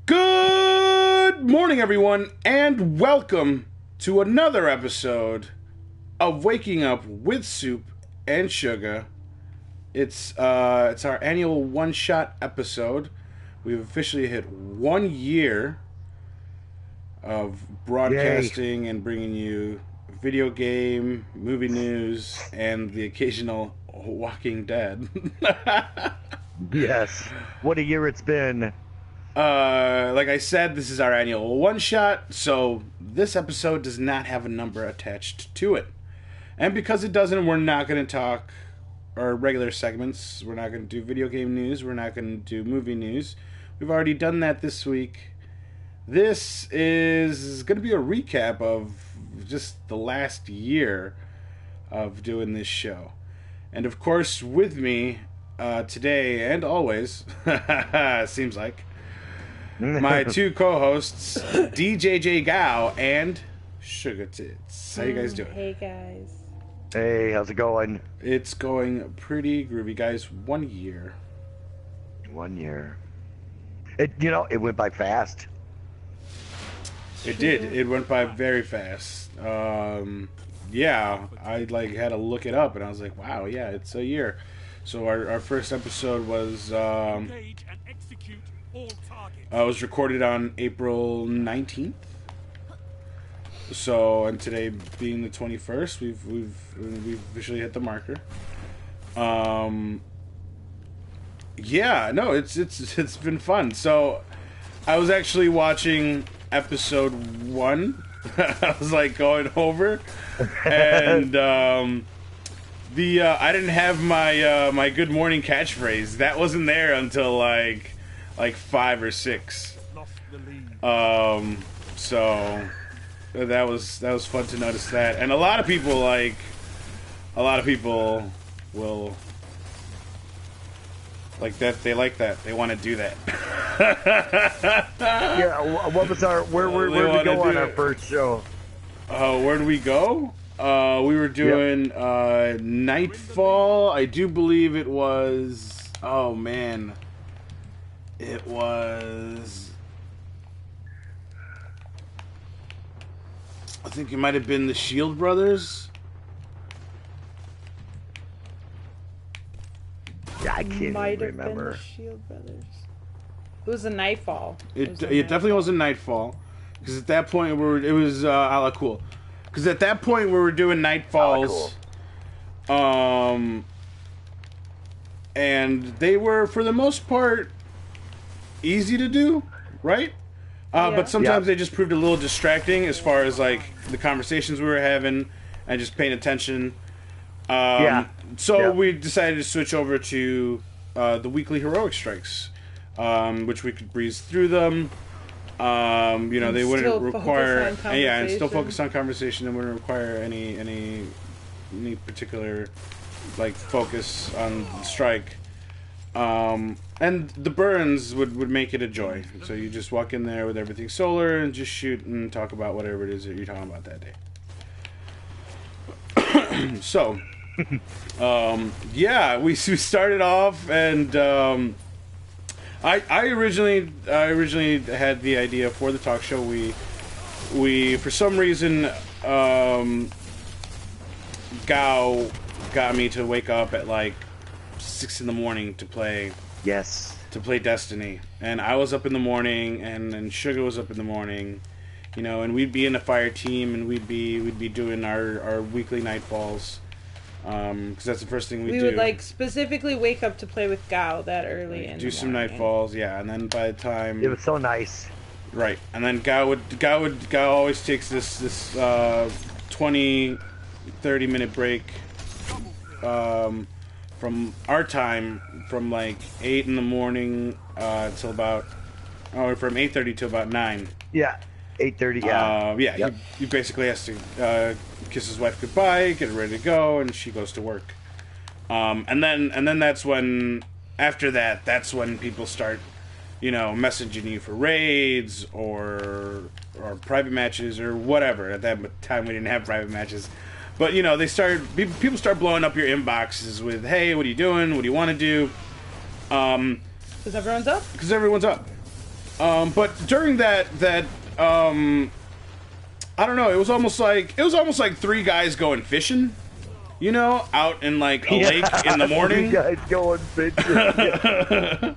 Good morning, everyone, and welcome to another episode of Waking Up with Soop and Sugah. It's our annual one-shot episode. We've officially hit 1 year of broadcasting and bringing you video game, movie news, and the occasional Walking Dead. Yes. What a year it's been. Like I said, this is our annual one-shot, so this episode does not have a number attached to it. And because it doesn't, we're not going to talk our regular segments. We're not going to do video game news. We're not going to do movie news. We've already done that this week. This is going to be a recap of just the last year of doing this show. And of course, with me today and always, seems like, my two co-hosts, DJJ Gao and Sugah Tits. How you guys doing? Hey guys. Hey, how's it going? It's going pretty groovy, guys. 1 year. 1 year. It went by fast. It did. It went by very fast. Yeah, I had to look it up, and I was like, wow, yeah, it's a year. So our first episode was was recorded on April 19th. So, and today being the 21st, we've officially hit the marker. Yeah, no, it's been fun. So, I was actually watching episode 1. I was going over, and I didn't have my good morning catchphrase. That wasn't there until like 5 or 6. So that was fun to notice that, and a lot of people will like that. They like that. They want to do that. Yeah. What was where did we go on our first show? Where did we go? We were doing Nightfall. I do believe it was. Oh man, it was. I think it might have been the Shield Brothers. Yeah, I can't Might even have remember. been the Shield Brothers. It was a Nightfall. It definitely was a Nightfall, because at that point it was a la cool. Because at that point we were doing Nightfalls, and they were for the most part easy to do, right? But sometimes they just proved a little distracting as far as the conversations we were having and just paying attention. So we decided to switch over to the weekly heroic strikes, which we could breeze through them. They wouldn't require, and still focus on conversation, and wouldn't require any particular focus on the strike. And the burns would make it a joy. So you just walk in there with everything solar and just shoot and talk about whatever it is that you're talking about that day. So, we started off, and I originally had the idea for the talk show. We for some reason Gao got me to wake up at 6 in the morning to play. Yes. To play Destiny, and I was up in the morning, and Sugah was up in the morning, and we'd be in a fire team, and we'd be doing our weekly nightfalls, because that's the first thing we do. We would specifically wake up to play with Gao that early and do some nightfalls, yeah, and then by the time it was so nice, right, and then Gao always takes this 20-30 minute break from our time, from 8 in the morning till about, from 8:30 to about 9. Yeah, 8:30. Yeah. Yep. He basically has to kiss his wife goodbye, get her ready to go, and she goes to work. And then that's when, after that's when people start, messaging you for raids or private matches or whatever. At that time, we didn't have private matches. But, people start blowing up your inboxes with, hey, what are you doing? What do you want to do? Because everyone's up? Because everyone's up. But during that I don't know, it was almost like 3 guys going fishing, you know, out in like a lake in the morning. 3 guys going fishing.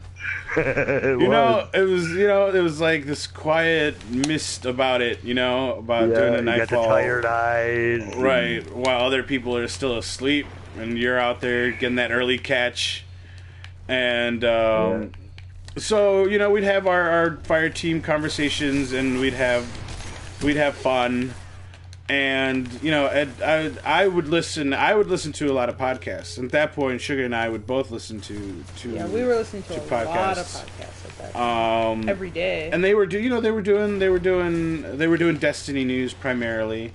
It was like this quiet mist about it, you know, about doing the nightfall. You got the tired eyes. Right, while other people are still asleep, and you're out there getting that early catch. And so, you know, we'd have our fire team conversations, and we'd have fun. And, you know, I would listen to a lot of podcasts. At that point, Sugar and I would both listen to yeah, we were listening to a lot of podcasts at that time. Every day. And they were doing Destiny news primarily.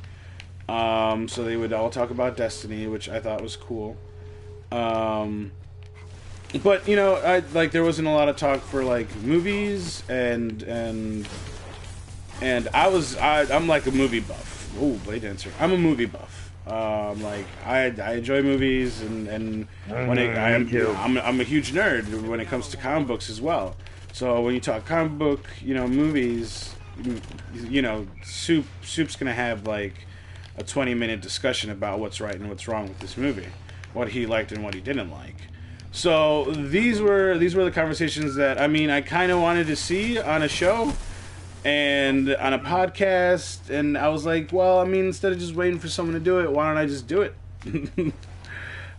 So they would all talk about Destiny, which I thought was cool. But, you know, there wasn't a lot of talk for like movies and I'm like a movie buff. Oh, Blade Dancer. I'm a movie buff. Like I enjoy movies, and when I'm a huge nerd when it comes to comic books as well. So when you talk comic book, you know, movies, you know, Soup's gonna have like a 20-minute discussion about what's right and what's wrong with this movie, what he liked and what he didn't like. So these were the conversations that I kind of wanted to see on a show. And on a podcast, and I was like, well, instead of just waiting for someone to do it, why don't I just do it?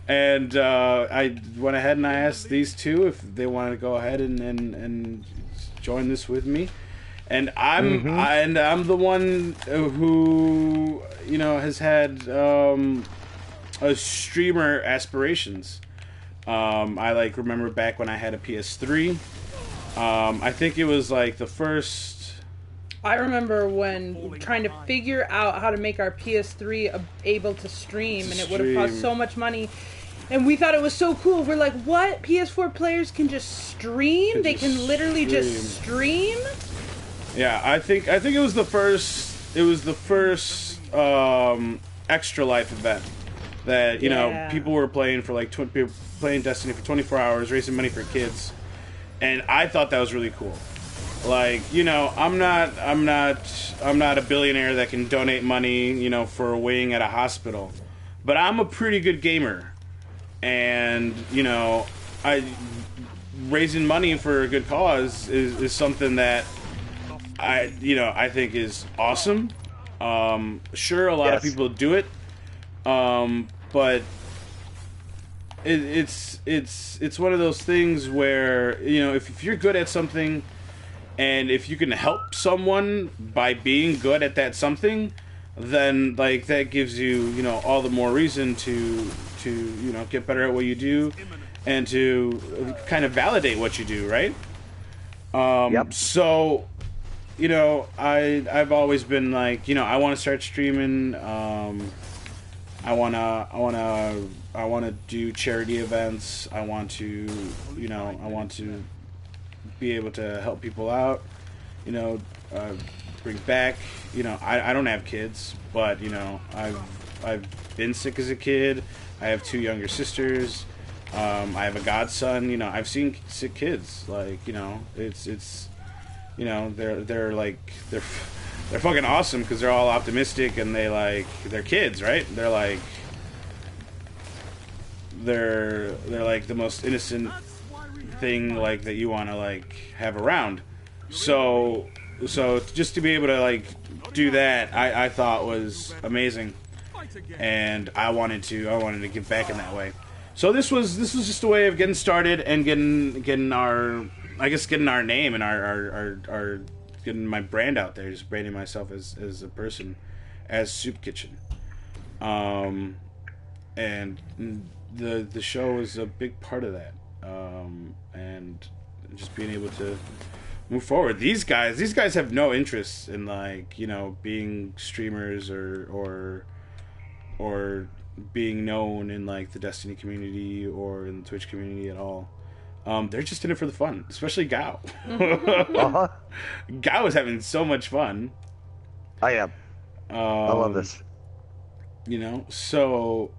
And I went ahead and I asked these two if they wanted to go ahead and join this with me. And I'm the one who, you know, has had a streamer aspirations. I remember back when I had a PS3. I think it was like the first. I remember when trying to figure out how to make our PS3 able to stream, and it would have cost so much money. And we thought it was so cool. We're like, what? PS4 players can just stream? They can literally just stream? Yeah, I think it was the first. It was the first Extra Life event that you know people were playing for playing Destiny for 24 hours, raising money for kids, and I thought that was really cool. Like, you know, I'm not a billionaire that can donate money, you know, for a wing at a hospital, but I'm a pretty good gamer, and you know, raising money for a good cause is something that I think is awesome. Sure, a lot of people do it, but it's one of those things where, you know, if you're good at something. And if you can help someone by being good at that something, then like that gives you, you know, all the more reason to you know, get better at what you do and to kind of validate what you do, right? So, you know, I've always been like, you know, I want to start streaming. I wanna do charity events. I want to be able to help people out, you know, bring back, you know, I don't have kids, but, you know, I've been sick as a kid. I have 2 younger sisters. I have a godson. You know, I've seen sick kids. Like, you know, it's you know, they're fucking awesome because they're all optimistic and they're kids, right? They're like the most innocent thing like that you want to like have around. So just to be able to like do that, I thought was amazing, and I wanted to give back in that way. So this was just a way of getting started and getting our name and our getting my brand out there, just branding myself as a person, as Soopkichen. And the show is a big part of that. And just being able to move forward. These guys have no interest in like, you know, being streamers or being known in like the Destiny community or in the Twitch community at all. They're just in it for the fun, especially Gao. Gao is having so much fun. I am. I love this. You know, so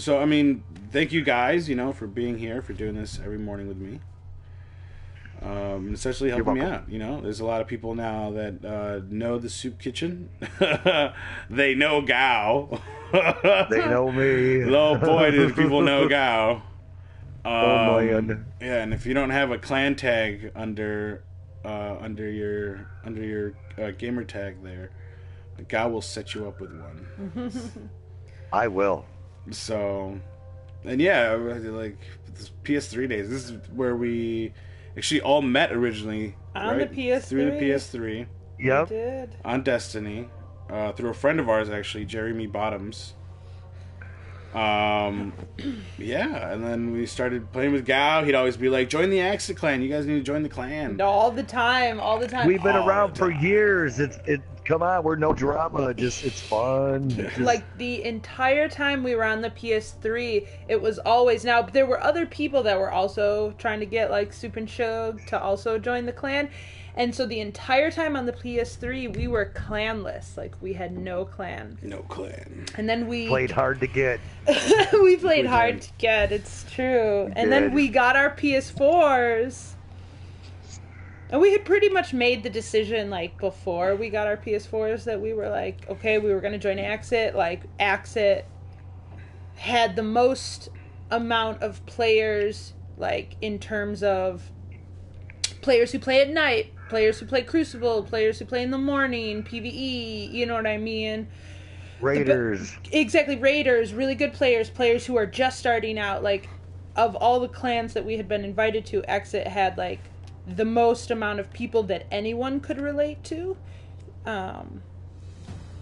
I mean, thank you guys, you know, for being here, for doing this every morning with me. Essentially helping me out. You know, there's a lot of people now that know the Soopkichen. They know Gao. They know me. Oh boy, do people know Gao. Oh man. Yeah, and if you don't have a clan tag under your gamer tag there, Gao will set you up with one. I will. So, and yeah, like PS3 days. This is where we actually all met originally. On right? the PS3. Through the PS3. Yep. We did. On Destiny. Through a friend of ours, actually, Jeremy Bottoms. Yeah, and then we started playing with Gao. He'd always be like, join the Axit clan. You guys need to join the clan. All the time. We've been around for years. Come on, we're no drama. It's fun. Like the entire time we were on the PS3, it was always. Now there were other people that were also trying to get like Soop and Sugah to also join the clan, and so the entire time on the PS3 we were clanless. Like we had no clan. No clan. And then we played hard to get. we played hard to get. It's true. And then we got our PS4s. And we had pretty much made the decision, like, before we got our PS4s that we were like, okay, we were going to join Axit. Like, Axit had the most amount of players, like, in terms of players who play at night, players who play Crucible, players who play in the morning, PvE, you know what I mean? Raiders. Exactly, Raiders, really good players, players who are just starting out. Like, of all the clans that we had been invited to, Axit had, like, the most amount of people that anyone could relate to.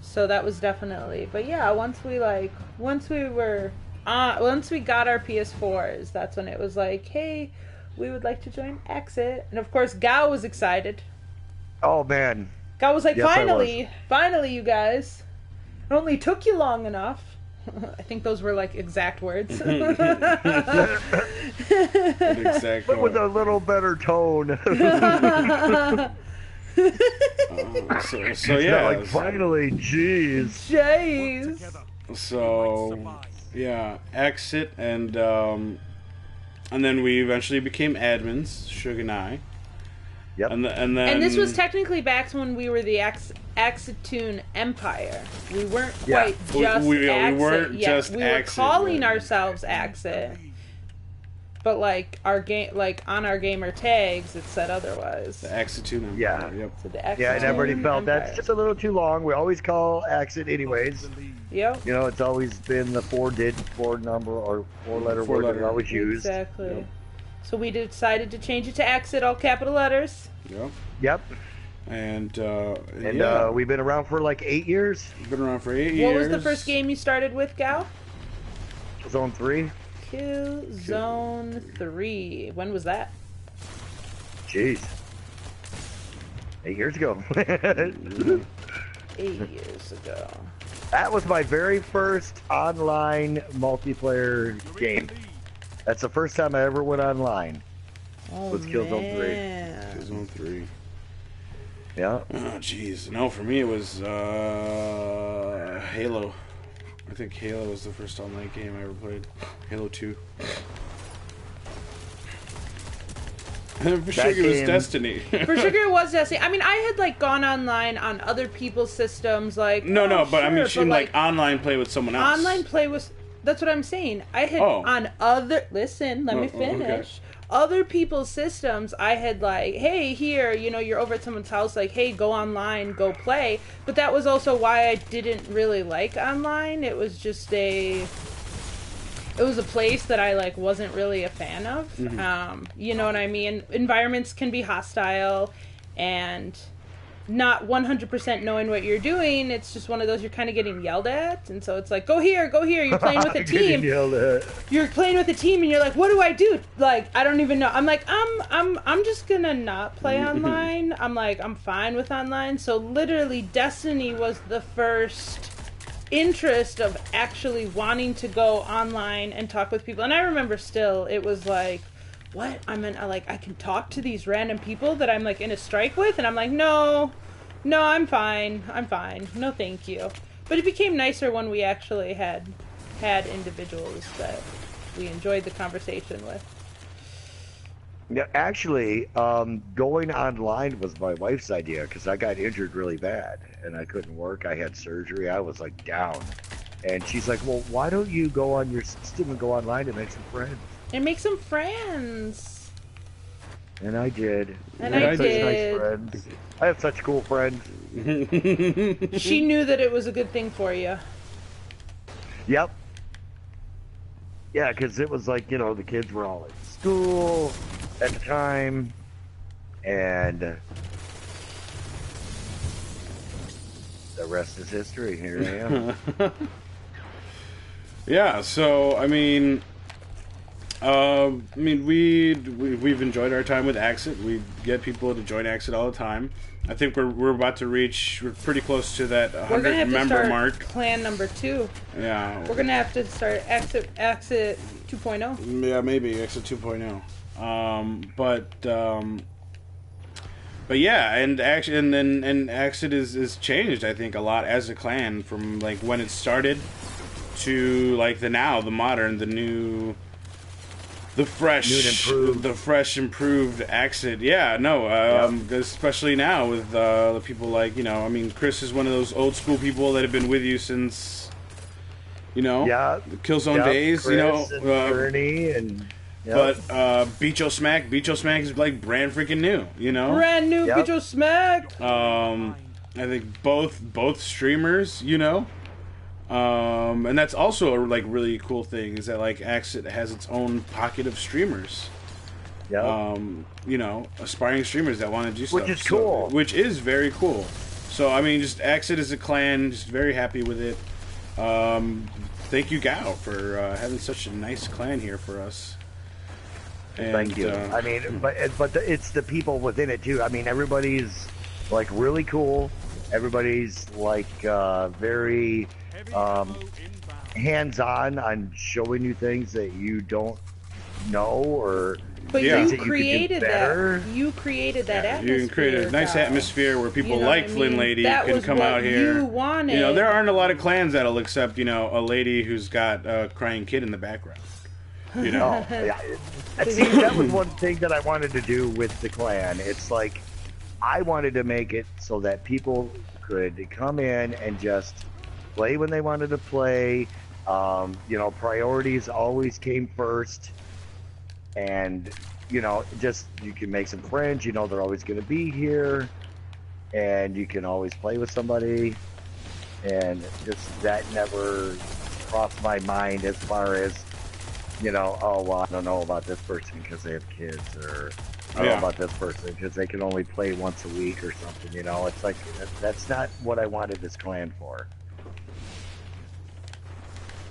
So that was definitely, but yeah, once we got our PS4s, that's when it was like, hey, we would like to join Axit. And of course Gao was excited. Oh man. Gao was like, yes, finally you guys. It only took you long enough. I think those were like exact words. Exact but with a little better tone. So yeah, like finally, jeez. So yeah, Axit, and then we eventually became admins, Sugah and I. Yep. And then this was technically back to when we were the Axitoon Empire. We weren't quite just we Axit weren't yet. just we were Axit, calling right. ourselves Axit. But like our game, like on our gamer tags, it said otherwise. The Axitoon Empire. Yeah. Yep. So the Axitoon Yeah, and everybody felt Empire. that's just a little too long. We always call Axit anyways. Yep. You know, it's always been the four number or four letter word that we always use. Exactly. Yep. So we decided to change it to Axit, all capital letters. Yep. Yep. And we've been around for like 8 years. We've been around for 8 years. What was the first game you started with, Gao? Zone 3. Killzone 3. When was that? Jeez. 8 years ago. 8 years ago. That was my very first online multiplayer game. That's the first time I ever went online. Was Killzone 3. Killzone 3. Yeah. Oh, jeez. No, for me it was Halo. I think Halo was the first online game I ever played. Halo 2. And for sure it was Destiny. For sure it was Destiny. I mean, I had like gone online on other people's systems, like but I mean, she like online play with someone else. Online play was. That's what I'm saying. I had on other. Listen, let me finish. Okay. Other people's systems, I had like, hey, here, you know, you're over at someone's house, like, hey, go online, go play. But that was also why I didn't really like online. It was just it was a place that I like wasn't really a fan of. Mm-hmm. You know what I mean? Environments can be hostile, and not 100% knowing what you're doing. It's just one of those, you're kind of getting yelled at, and so it's like, go here, you're playing with a team. You're playing with a team and you're like, what do I do? Like, I don't even know. I'm like, I'm just gonna not play online. I'm like, I'm fine with online. So literally Destiny was the first interest of actually wanting to go online and talk with people. And I remember still, it was like, what? I can talk to these random people that I'm like in a strike with, and I'm like, no, I'm fine. No, thank you. But it became nicer when we actually had individuals that we enjoyed the conversation with. Yeah, actually, going online was my wife's idea because I got injured really bad and I couldn't work. I had surgery. I was like down. And she's like, well, why don't you go on your system and go online and make some friends? And make some friends. And I did. And I I had such nice did. friends. I have such cool friends. She knew that it was a good thing for you. Yep. Yeah, because it was like, the kids were all in school at the time. And the rest is history. Here I am. Yeah, so we've enjoyed our time with Axit. We get people to join Axit all the time. I think we're about to we're pretty close to that 100 member mark. Clan number 2. Yeah. We're gonna have to start Axit 2.0. Yeah, maybe Axit 2.0. But yeah, and Axit is changed, I think, a lot as a clan from like when it started to like the modern, the fresh improved Axit. Yeah, no, especially now with the people like, Chris is one of those old school people that have been with you since, the Killzone days, Chris and Bernie and... But Bicho Smack is like brand freaking new, Brand new Bicho Smack. I think both streamers, and that's also a like really cool thing is that like Axit has its own pocket of streamers. Yeah. Aspiring streamers that want to do stuff, which is cool. Which is very cool. So just Axit as a clan, just very happy with it. Thank you, Gao, for having such a nice clan here for us. And, thank you. But it's the people within it too. Everybody's like really cool. Everybody's like very hands-on on showing you things that you don't know or. But you created that. You created that atmosphere. You created a nice atmosphere where people like Flynn Lady can come out here. You wanted. There aren't a lot of clans that'll accept a lady who's got a crying kid in the background. Oh, yeah. See, that was one thing that I wanted to do with the clan. It's like I wanted to make it so that people could come in and just play when they wanted to play. Priorities always came first, and just you can make some friends. They're always going to be here, and you can always play with somebody. And just that never crossed my mind as far as. Oh, well, I don't know about this person because they have kids, or I don't know about this person because they can only play once a week or something, It's like, that's not what I wanted this clan for.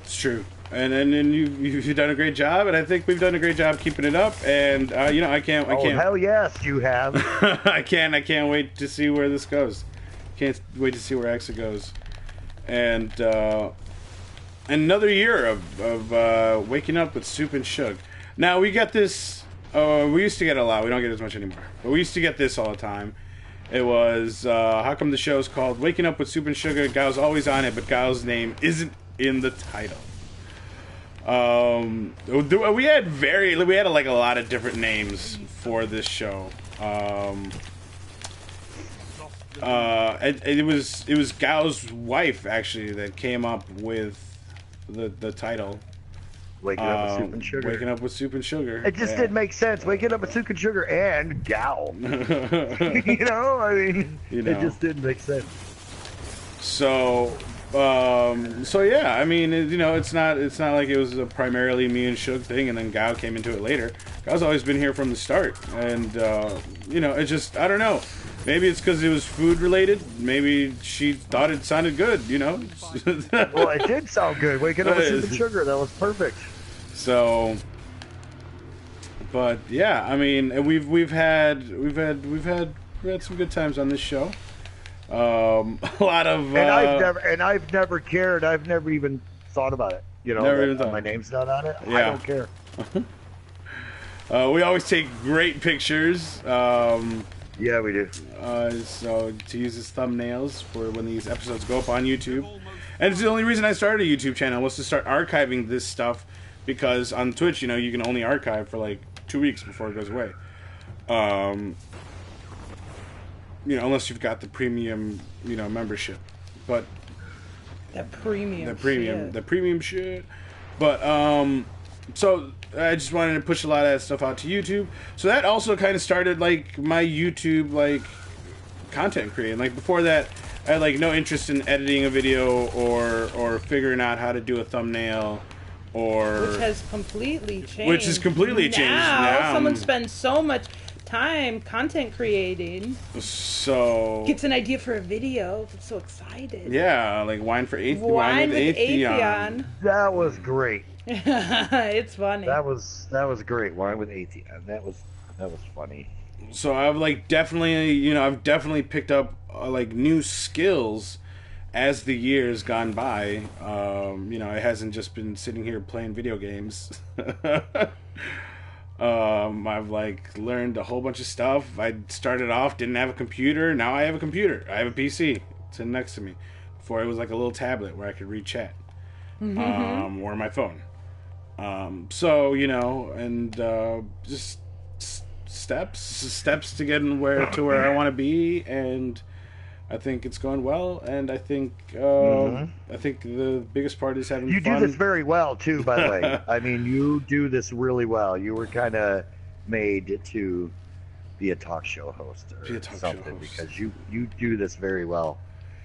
It's true. And you've done a great job, and I think we've done a great job keeping it up, and, I can't... Oh, hell yes, you have. I can't wait to see where this goes. Can't wait to see where Axit goes. And, another year of waking up with Soop and Sugah. Now we got this. We used to get it a lot. We don't get it as much anymore. But we used to get this all the time. It was how come the show's called Waking Up with Soop and Sugah? Gao's always on it, but Gao's name isn't in the title. We had like a lot of different names for this show. It was Gao's wife actually that came up with the title. Waking up with Soop and Sugah. Waking up with Soop and Sugah. It just didn't make sense. Waking up with Soop and Sugah and Gao. It just didn't make sense. So yeah, it's not like it was a primarily me and Sugah thing, and then Gao came into it later. Gao's always been here from the start, and it just I don't know. Maybe it's because it was food related. Maybe she thought it sounded good, Well, it did sound good. Waking up with Soop and Sugah, that was perfect. So, but yeah, we've had some good times on this show. A lot of and I've never cared. I've never even thought about it. Never even thought. My name's not on it. Yeah. I don't care. We always take great pictures. Yeah, we do. So to use as thumbnails for when these episodes go up on YouTube. And it's the only reason I started a YouTube channel was to start archiving this stuff, because on Twitch, you can only archive for like 2 weeks before it goes away. Unless you've got the premium, membership. But the premium shit. But so I just wanted to push a lot of that stuff out to YouTube. So that also kind of started like my YouTube like content creating. Like before that, I had like no interest in editing a video or figuring out how to do a thumbnail. Which has completely changed. Now someone spends so much time content creating. So gets an idea for a video. Gets so excited. Yeah, like Wine with Atheon. That was great. It's funny. That was great. Wine with Atheon. That was funny. So I've like definitely picked up like new skills as the years gone by. It hasn't just been sitting here playing video games. I've like learned a whole bunch of stuff. I started off, didn't have a computer. Now I have a computer. I have a PC sitting next to me. Before it was like a little tablet where I could read chat. Or my phone. Just steps to get to where I want to be, and I think it's going well, and I think the biggest part is having fun. You do this very well, too, by the way. I mean, you do this really well. You were kind of made to be a talk show host or something because you do this very well.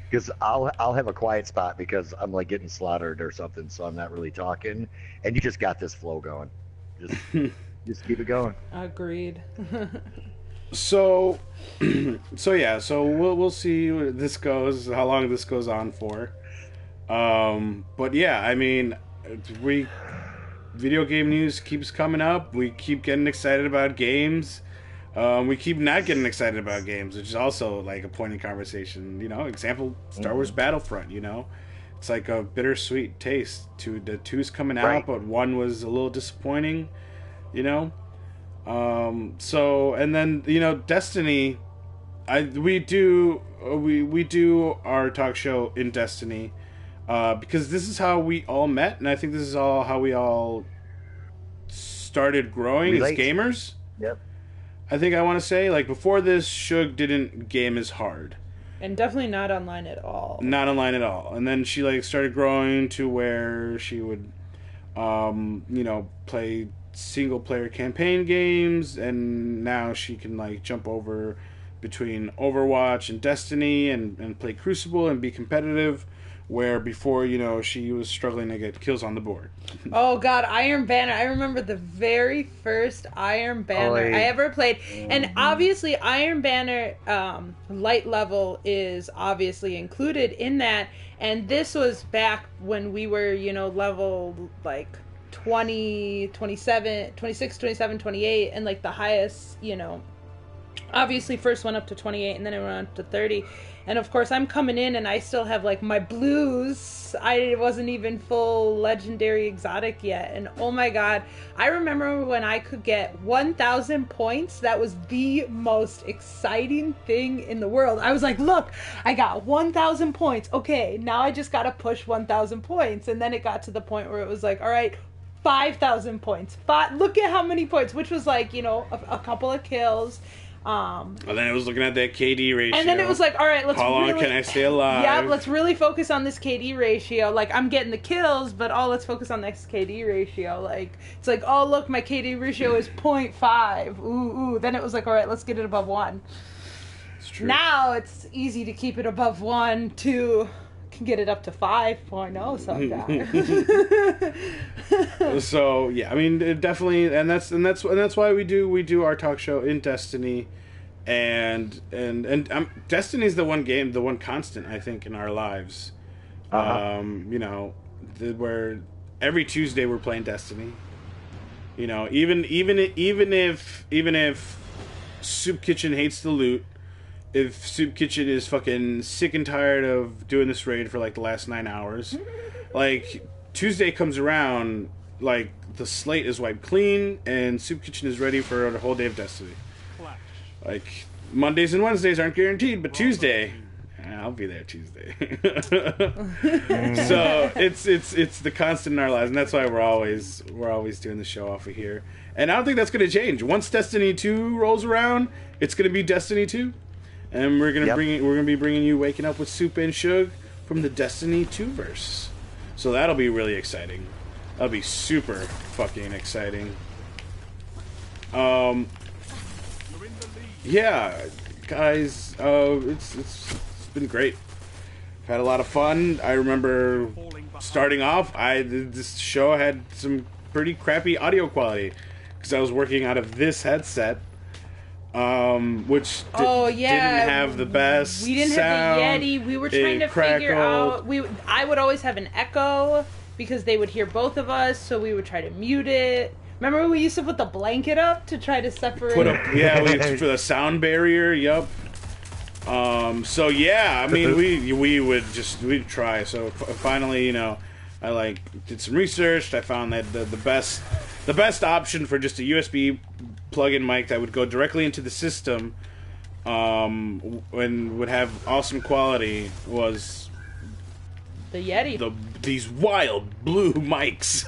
Because I'll have a quiet spot because I'm like getting slaughtered or something, so I'm not really talking, and you just got this flow going. Just keep it going. Agreed. So we'll see where this goes, how long this goes on for. But yeah, I mean, video game news keeps coming up. We keep getting excited about games. We keep not getting excited about games, which is also like a point in conversation. Example, Star Wars Battlefront. It's like a bittersweet taste. The 2's coming out, but 1 was a little disappointing. And then Destiny, we do our talk show in Destiny because this is how we all met, and I think this is how we all started growing as gamers. Yep. I think I want to say, like, before this, Shug didn't game as hard. And definitely not online at all. Not online at all. And then she, like, started growing to where she would, play single-player campaign games, and now she can, like, jump over between Overwatch and Destiny and play Crucible and be competitive, where before, she was struggling to get kills on the board. Oh, God, Iron Banner. I remember the very first Iron Banner I ever played. And obviously, Iron Banner light level is obviously included in that. And this was back when we were, level, like, 20, 27, 26, 27, 28, and, like, the highest, obviously first went up to 28, and then it went up to 30. And of course, I'm coming in and I still have like my blues. I wasn't even full legendary exotic yet. And oh my God, I remember when I could get 1,000 points. That was the most exciting thing in the world. I was like, look, I got 1,000 points. Okay, now I just got to push 1,000 points. And then it got to the point where it was like, all right, 5,000 points. Look at how many points, which was like, a couple of kills. And then it was looking at that KD ratio. And then it was like, all right, let's how long can I stay alive? Yeah, let's really focus on this KD ratio. Like, I'm getting the kills, but let's focus on this KD ratio. Like, it's like, oh, look, my KD ratio is 0.5. Ooh. Then it was like, all right, let's get it above 1. It's true. Now it's easy to keep it above 1, 2... can get it up to 5.0 sometimes. So yeah, I mean, it definitely, and that's why we do our talk show in Destiny, and Destiny's the one constant I think in our lives. Where every Tuesday we're playing Destiny. Even if Soopkichen hates the loot. If Soopkichen is fucking sick and tired of doing this raid for like the last 9 hours, like Tuesday comes around, like the slate is wiped clean and Soopkichen is ready for a whole day of Destiny. Like Mondays and Wednesdays aren't guaranteed, but Tuesday, I'll be there Tuesday. So it's the constant in our lives, and that's why we're always doing the show off of here. And I don't think that's going to change. Once Destiny 2 rolls around, it's going to be Destiny 2, and we're going to be bringing you Waking Up with Soop and Sugah from the Destiny 2 verse. So that'll be really exciting. That'll be super fucking exciting. Yeah, guys, it's been great. I've had a lot of fun. I remember starting off, this show had some pretty crappy audio quality because I was working out of this headset, which didn't have the best. We didn't sound. have the Yeti. We were trying to figure out. I would always have an echo because they would hear both of us, so we would try to mute it. Remember when we used to put the blanket up to try to separate? For the sound barrier. Yup. So yeah, I mean, we'd try. So finally, I did some research. I found that the best option for just a USB plug-in mic that would go directly into the system, and would have awesome quality was the Yeti. These wild blue mics.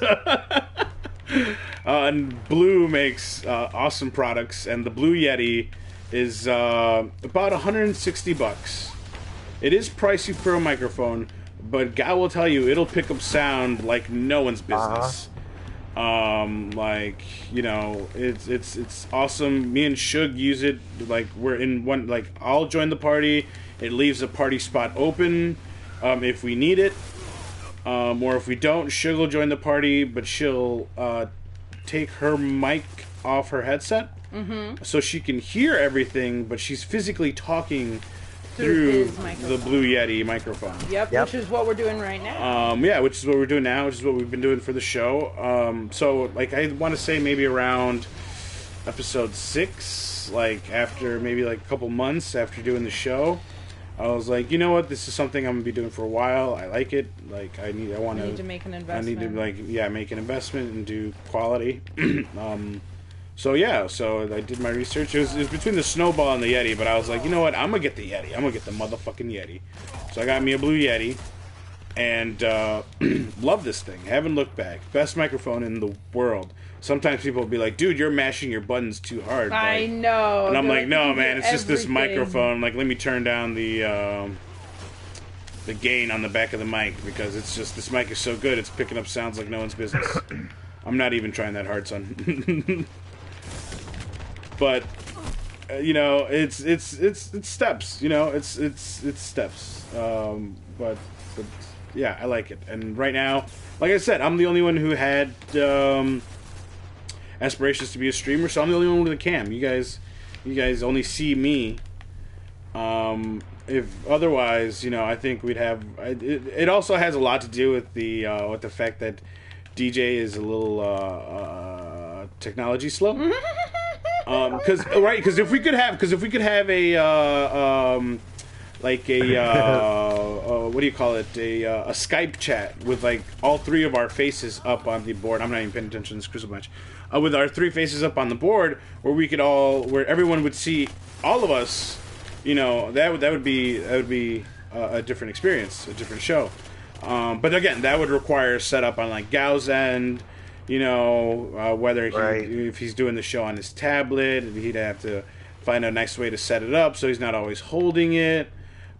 And Blue makes awesome products, and the Blue Yeti is about $160. It is pricey for a microphone, but God will tell you it'll pick up sound like no one's business. It's awesome. Me and Sugah use it. We're in one. I'll join the party. It leaves a party spot open if we need it. Or if we don't, Sugah will join the party, but she'll take her mic off her headset so she can hear everything, but she's physically talking through the Blue Yeti microphone. Yep, which is what we're doing right now. Which is what we're doing now, which is what we've been doing for the show. I want to say maybe around episode 6, after maybe a couple months after doing the show, I was like, you know what? This is something I'm gonna be doing for a while. I like it. I need to make an investment. I need to make an investment and do quality. So I did my research. It was between the Snowball and the Yeti, but I was like, you know what? I'm gonna get the Yeti. I'm gonna get the motherfucking Yeti. So I got me a Blue Yeti, and love this thing. Haven't looked back. Best microphone in the world. Sometimes people will be like, dude, you're mashing your buttons too hard. I know. And I'm like, no, man, it's just this microphone. Let me turn down the gain on the back of the mic, because it's just, this mic is so good, it's picking up sounds like no one's business. I'm not even trying that hard, son. But, it's steps, it's steps. But yeah, I like it. And right now, like I said, I'm the only one who had aspirations to be a streamer, so I'm the only one with a cam. You guys only see me. If otherwise, I think we'd have. It also has a lot to do with the fact that DJ is a little technology slow. Because if we could have a what do you call it? A Skype chat with all three of our faces up on the board. I'm not even paying attention to this crystal match. With our three faces up on the board, where everyone would see all of us. That would be a different experience, a different show. But again, that would require a setup on Gao's end. Whether if he's doing the show on his tablet, he'd have to find a nice way to set it up so he's not always holding it.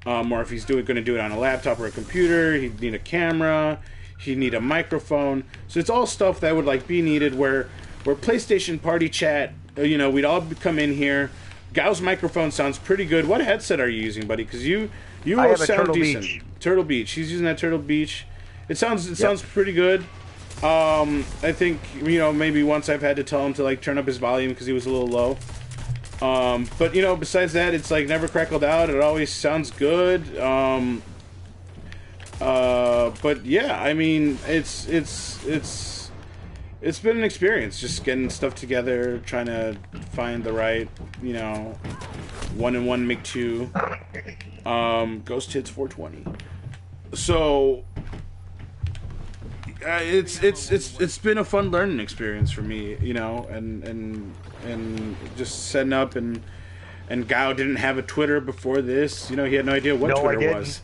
Or if he's going to do it on a laptop or a computer, he'd need a camera, he'd need a microphone. So it's all stuff that would be needed where PlayStation Party Chat, we'd all come in here. Gao's microphone sounds pretty good. What headset are you using, buddy? Because you all sound decent. Beach. Turtle Beach. He's using that Turtle Beach. It sounds pretty good. I think maybe once I've had to tell him to turn up his volume because he was a little low. But besides that, it's never crackled out. It always sounds good. But yeah, I mean, it's been an experience just getting stuff together, trying to find the right, 1-in-1 make 2. Ghost Hits 420. So it's been a fun learning experience for me, and just setting up and and Gao didn't have a Twitter before this. You know, he had no idea what Twitter was.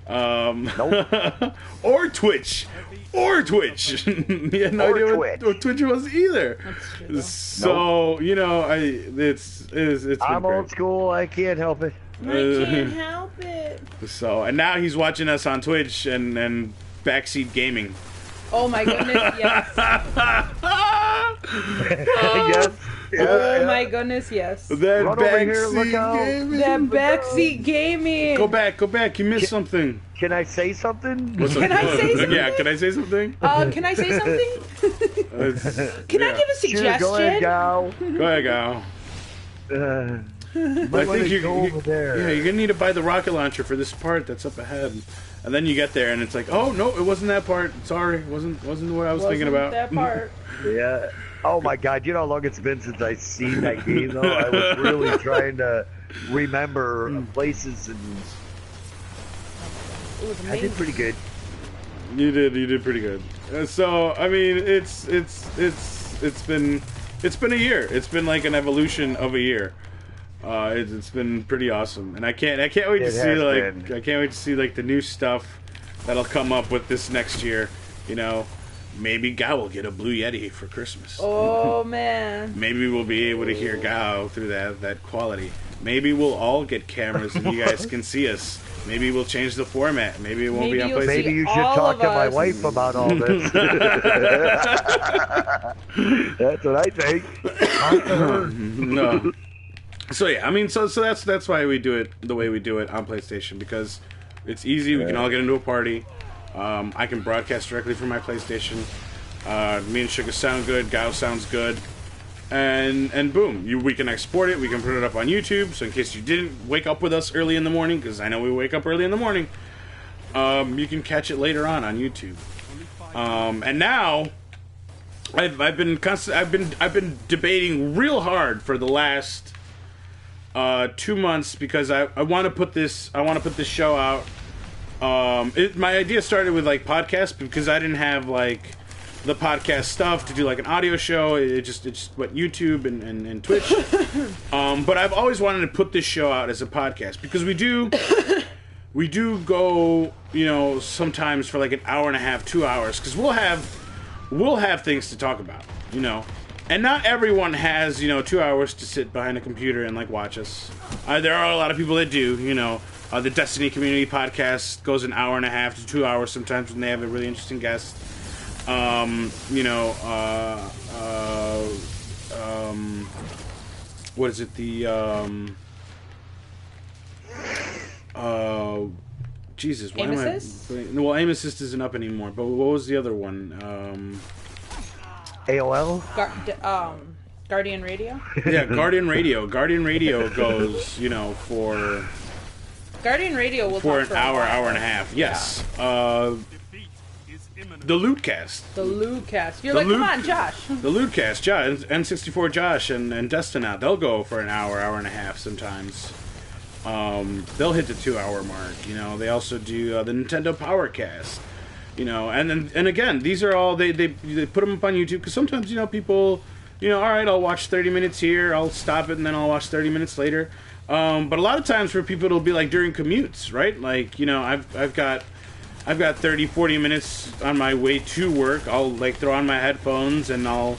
Nope. Or Twitch. He had no idea what Twitch was either. So, you know, it's been I'm great. old school. I can't help it. I can't help it. So, and now he's watching us on Twitch and backseat gaming. Oh my goodness, yes. Yes. Oh my goodness, yes. That Run over here, look out. gaming. That backseat gaming. Go back. You missed something. Can I say something? Can I say something? Yeah, can I say something? Can I say something? Can I give a suggestion? Go ahead, Gal. Go ahead, Gal. I think you're over there. Yeah, you're gonna need to buy the rocket launcher for this part that's up ahead. And then you get there and it's like, oh no, it wasn't that part. Sorry, wasn't what I was thinking about. That part. Yeah. Oh my God! You know how long it's been since I've seen that game, though. I was really trying to remember places, and It was I amazing. did pretty good. You did pretty good. So I mean, it's been a year. It's been like an evolution of a year. It's been pretty awesome, and I can't wait to see like the new stuff that'll come up with this next year. You know, maybe Gao will get a Blue Yeti for Christmas. Oh man. Maybe we'll be able to hear Gao through that quality. Maybe we'll all get cameras and you guys can see us. Maybe we'll change the format. Maybe it won't be on PlayStation. Maybe you should talk to my wife about all this. That's what I think. No. So yeah, I mean, so that's why we do it the way we do it on PlayStation, because it's easy. We can all get into a party. I can broadcast directly from my PlayStation. Me and Sugah sound good. Gao sounds good. And boom, we can export it. We can put it up on YouTube. So in case you didn't wake up with us early in the morning, because I know we wake up early in the morning, you can catch it later on YouTube. And now I've been debating real hard for the last 2 months, because I want to put this show out. My idea started with like podcasts, because I didn't have like the podcast stuff to do like an audio show. It just went YouTube and Twitch. But I've always wanted to put this show out as a podcast, because we do go, you know, sometimes for like an hour and a half, 2 hours, because we'll have things to talk about, you know. And not everyone has, you know, 2 hours to sit behind a computer and like watch us. There are a lot of people that do, you know. The Destiny Community Podcast goes an hour and a half to 2 hours sometimes when they have a really interesting guest. You know, what is it? Jesus, why Aim Assist? Well, Aim Assist isn't up anymore, but what was the other one? AOL? Guardian Radio? Yeah, Guardian Radio. Guardian Radio goes, you know, for Guardian Radio will for talk an hour and a half. Yes. The Lootcast. The Lootcast. You're like, come on, Josh. The Lootcast, Josh, N64 Josh and Destinaut, they'll go for an hour and a half sometimes. They'll hit the 2 hour mark. You know, they also do the Nintendo Powercast. You know, and again, these are all they put them up on YouTube, because sometimes, you know, people, you know, all right, I'll watch 30 minutes here, I'll stop it, and then I'll watch 30 minutes later. But a lot of times for people, it'll be like during commutes, right? Like, you know, I've got 30, 40 minutes on my way to work. I'll like throw on my headphones and I'll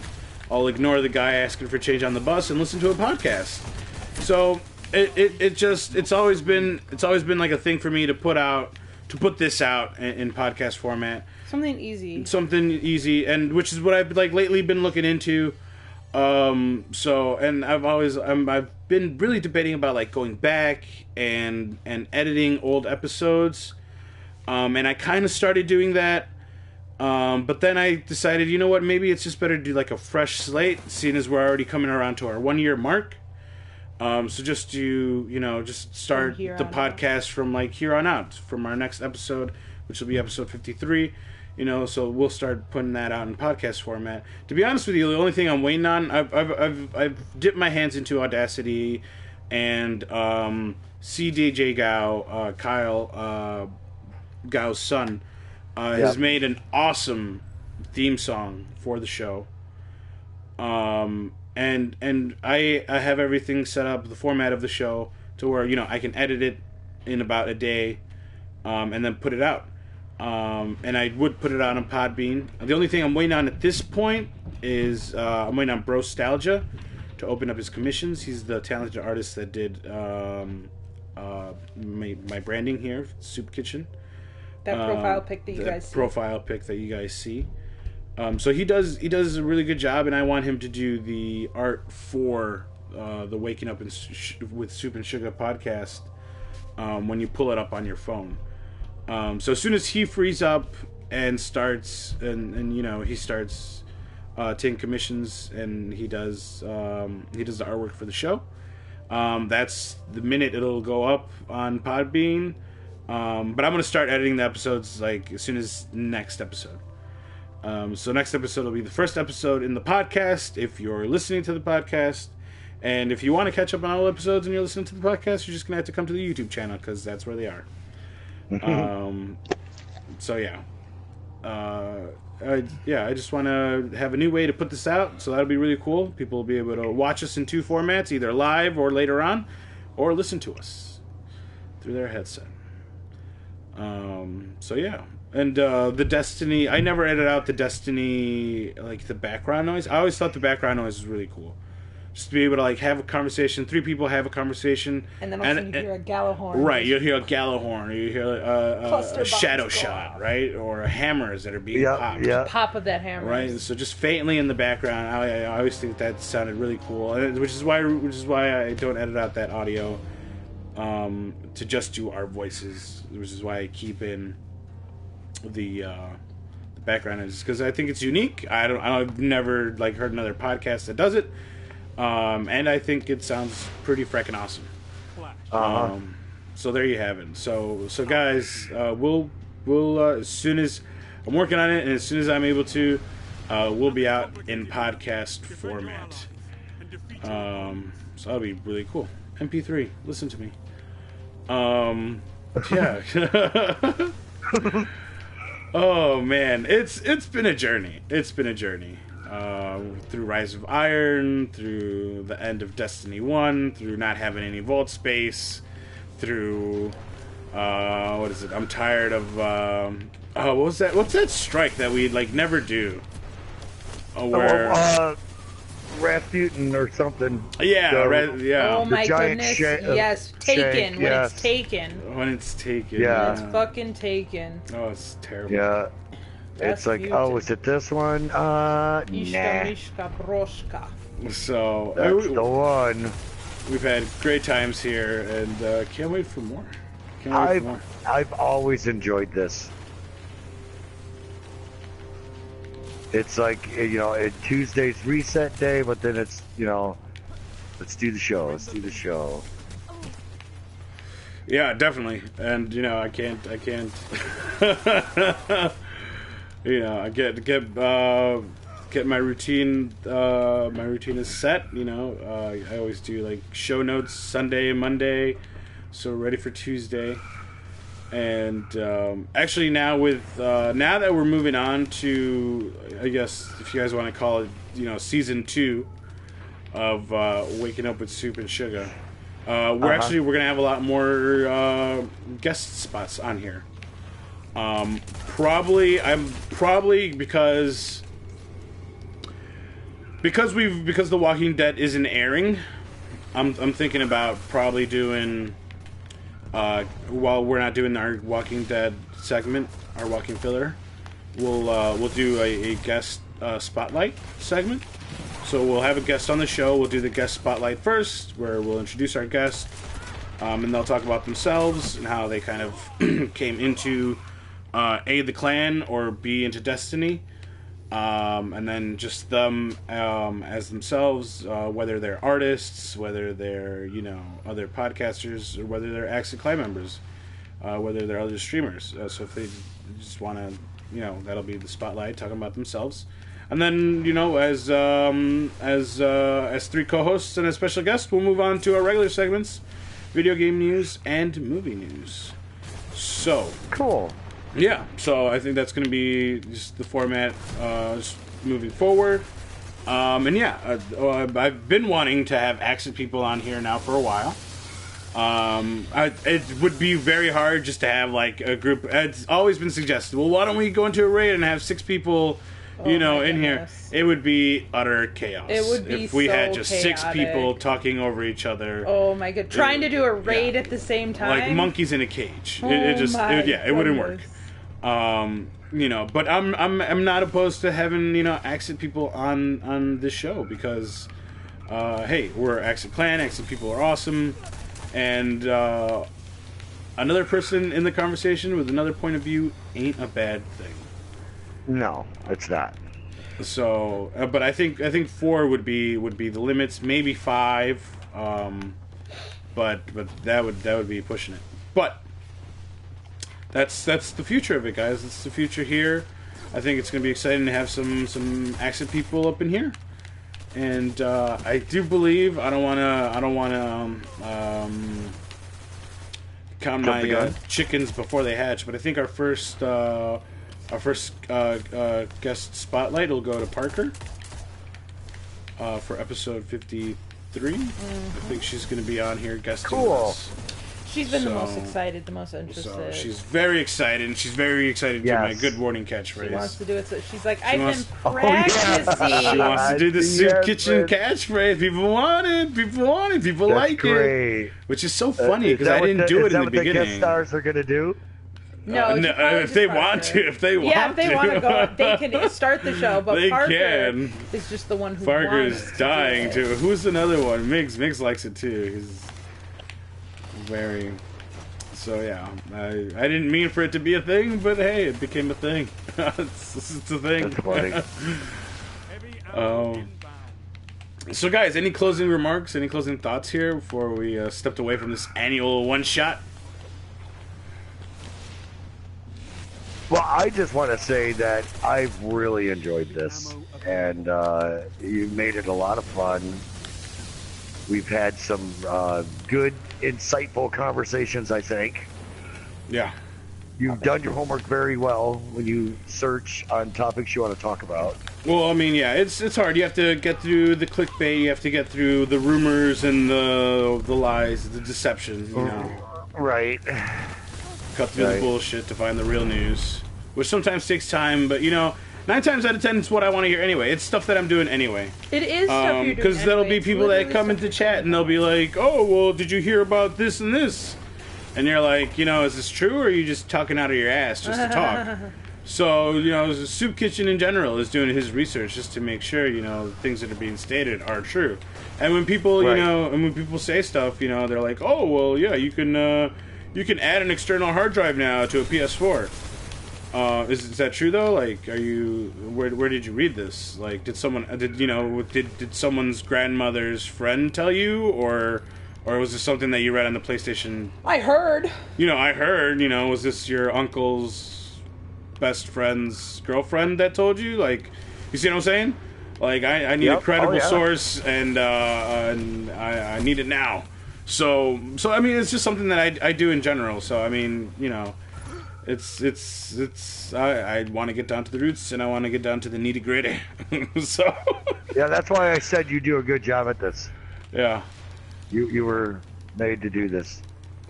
ignore the guy asking for change on the bus and listen to a podcast. So it's always been like a thing for me to put this out in podcast format. Something easy, and which is what I've like lately been looking into. So, and I've been really debating about like going back and editing old episodes. And I kind of started doing that. But then I decided, you know what, maybe it's just better to do like a fresh slate, seeing as we're already coming around to our 1 year mark. So just start the podcast from like here on out, from our next episode, which will be episode 53. You know, so we'll start putting that out in podcast format. To be honest with you, the only thing I'm waiting on, I've dipped my hands into Audacity, and CDJ Gao, Kyle Gao's son, has made an awesome theme song for the show. and I have everything set up, the format of the show, to where I can edit it in about a day, and then put it out. And I would put it out on Podbean. The only thing I'm waiting on at this point is I'm waiting on Brostalgia to open up his commissions. He's the talented artist that did my branding here, Soopkichen. That profile pic that you guys see. Profile pic that you guys see. So he does a really good job, and I want him to do the art for the Waking Up with Soop and Sugah podcast when you pull it up on your phone. So as soon as he frees up and starts, and he starts taking commissions, and he does the artwork for the show. That's the minute it'll go up on Podbean. But I'm gonna start editing the episodes like as soon as next episode. So next episode will be the first episode in the podcast if you're listening to the podcast. And if you want to catch up on all episodes and you're listening to the podcast, you're just gonna have to come to the YouTube channel because that's where they are. So yeah. I just want to have a new way to put this out, so that'll be really cool. People will be able to watch us in two formats, either live or later on, or listen to us through their headset. So yeah. And the Destiny, I never edit out the Destiny, like the background noise. I always thought the background noise was really cool. Just to be able to like have a conversation, three people have a conversation. And then also you hear a Gallahorn. Right, you'll hear a Gallahorn, or you hear a shadow shot, right? Or hammers that are being popped. Yeah. The pop of that hammer. Right, so just faintly in the background. I always think that sounded really cool, which is why I don't edit out that audio to just do our voices, which is why I keep in the background, is because I think it's unique. I've never like heard another podcast that does it. And I think it sounds pretty freaking awesome. So there you have it. So guys, we'll as soon as I'm working on it, and as soon as I'm able to, we'll be out in podcast format. So that'll be really cool. MP3, listen to me. Yeah. Oh man, it's been a journey. Through Rise of Iron, through the end of Destiny 1, through not having any vault space, through what is it? I'm tired of what was that? What's that strike that we like never do? Rasputin or something. Yeah, yeah. Oh my goodness! Yes, Taken. When it's Taken. When it's Taken. Yeah. It's fucking Taken. Oh, it's terrible. Yeah. It's like, oh, is it this one? Nah. Mishka Broshka. So that's the one. We've had great times here, and can't wait for more. I've always enjoyed this. It's like, Tuesday's reset day, but then it's, let's do the show. Yeah, definitely. And, I can't, I get my routine, is set, I always do, like, show notes Sunday and Monday, so we're ready for Tuesday. And actually now now that we're moving on to, I guess if you guys want to call it, season 2 of Waking Up with Soop and Sugah, we're gonna have a lot more guest spots on here. Probably because The Walking Dead isn't airing. I'm thinking about probably doing. While we're not doing our Walking Dead segment, our Walking Filler, we'll do a guest spotlight segment. So we'll have a guest on the show. We'll do the guest spotlight first, where we'll introduce our guest, and they'll talk about themselves and how they kind of came into A, the clan, or B, into Destiny. And then just them as themselves, whether they're artists, whether they're, other podcasters, or whether they're actually clan members, whether they're other streamers. So if they just want to, that'll be the spotlight, talking about themselves. And then, as three co-hosts and a special guest, we'll move on to our regular segments, video game news and movie news. So cool. Yeah, so I think that's going to be just the format just moving forward. And yeah, I've been wanting to have accent people on here now for a while. It would be very hard just to have like a group. It's always been suggested. Well, why don't we go into a raid and have 6 people, in here? It would be utter chaos. It would be if we had so just chaotic. 6 people talking over each other. Oh my god! Trying to do a raid at the same time, like monkeys in a cage. Oh It wouldn't work. But I'm not opposed to having accent people on this show because, hey, we're accent clan. Accent people are awesome. And another person in the conversation with another point of view ain't a bad thing. No, it's not. So, but I think 4 would be the limits. Maybe 5, but that would be pushing it. But that's the future of it, guys. It's the future here. I think it's going to be exciting to have some accent people up in here. And I do believe I don't want to count my chickens before they hatch, but I think our first guest spotlight will go to Parker for episode 53. I think she's going to be on here guesting with us. She's been the most excited, the most interested. So she's very excited, and she's very excited to do my good morning catchphrase. She wants to do it, so she's like, I've been practicing. She wants to do the Soopkichen catchphrash. People want it. People like it. Which is so funny, because I didn't do it in the beginning. Is that what the guest stars are going to do? No, if they want to. If they want to go, they can start the show, but they Parker can. is just the one who Parker wants is dying to. Who's another one? Miggs likes it too. He's very. So yeah, I didn't mean for it to be a thing, but hey, it became a thing. it's a thing. That's funny. So guys, any closing remarks? Any closing thoughts here before we stepped away from this annual one shot? Well, I just want to say that I've really enjoyed this, and you made it a lot of fun. We've had some good, insightful conversations, I think. Yeah. You've done your homework very well when you search on topics you want to talk about. Well, I mean, yeah, it's hard. You have to get through the clickbait. You have to get through the rumors and the lies, the deception, Right. Cut through the bullshit to find the real news, which sometimes takes time, but 9 times out of 10, it's what I want to hear anyway. It's stuff that I'm doing anyway. It is stuff you're doing because there'll be people that come into chat and they'll be like, "Oh, well, did you hear about this and this?" And you're like, is this true, or are you just talking out of your ass just to talk? So, Soopkichen in general is doing his research just to make sure, things that are being stated are true. And when people, and when people say stuff, they're like, "Oh, well, yeah, you can add an external hard drive now to a PS4." Is that true though? Like, are you where did you read this? Like, did someone's grandmother's friend tell you, or was this something that you read on the PlayStation? I heard. I heard. Was this your uncle's best friend's girlfriend that told you? Like, you see what I'm saying? Like, I need a credible source, and I need it now. So I mean, it's just something that I do in general. So I mean, I want to get down to the roots, and I want to get down to the nitty gritty. So yeah, that's why I said you do a good job at this. Yeah, you were made to do this.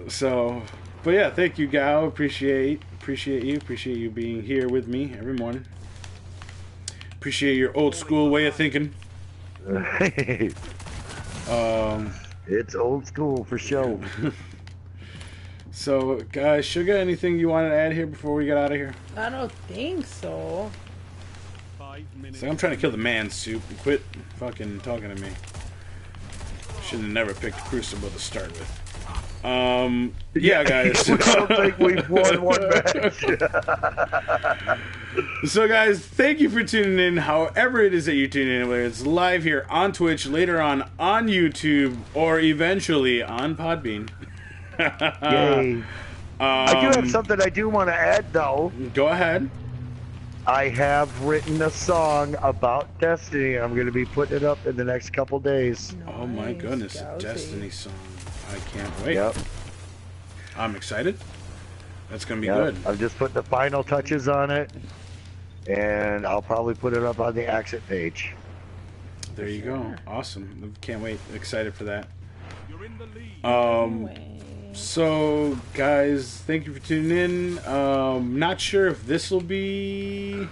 So, but yeah, thank you, Gao. Appreciate you being here with me every morning. Appreciate your old school way of thinking. It's old school for sure. So, guys, Sugah, anything you want to add here before we get out of here? I don't think so. So I'm trying to kill the man, Soup. Quit fucking talking to me. Should have never picked Crucible to start with. Yeah, guys. I don't think we've won one match. So, guys, thank you for tuning in. However it is that you tune in, whether it's live here on Twitch, later on YouTube, or eventually on Podbean. Yay. I do have something I do want to add, though. Go ahead. I have written a song about Destiny. I'm going to be putting it up in the next couple days. Nice. Oh my goodness, a Destiny song. I can't wait. Yep. I'm excited. That's going to be good. I'm just putting the final touches on it, and I'll probably put it up on the Accent page. there you go. Awesome. Can't wait. Excited for that. So, guys, thank you for tuning in. Not sure if this will be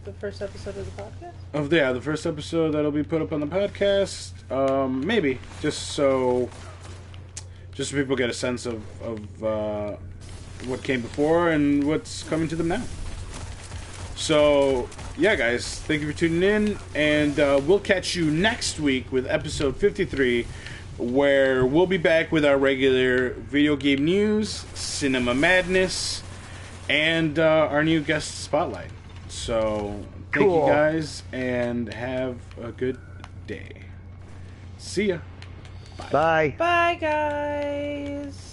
the first episode of the podcast. The first episode that'll be put up on the podcast. Maybe just so people get a sense of what came before and what's coming to them now. So, yeah, guys, thank you for tuning in, and we'll catch you next week with episode 53, where we'll be back with our regular video game news, cinema madness, and our new guest spotlight. So, thank you guys, and have a good day. See ya. Bye. Bye, guys.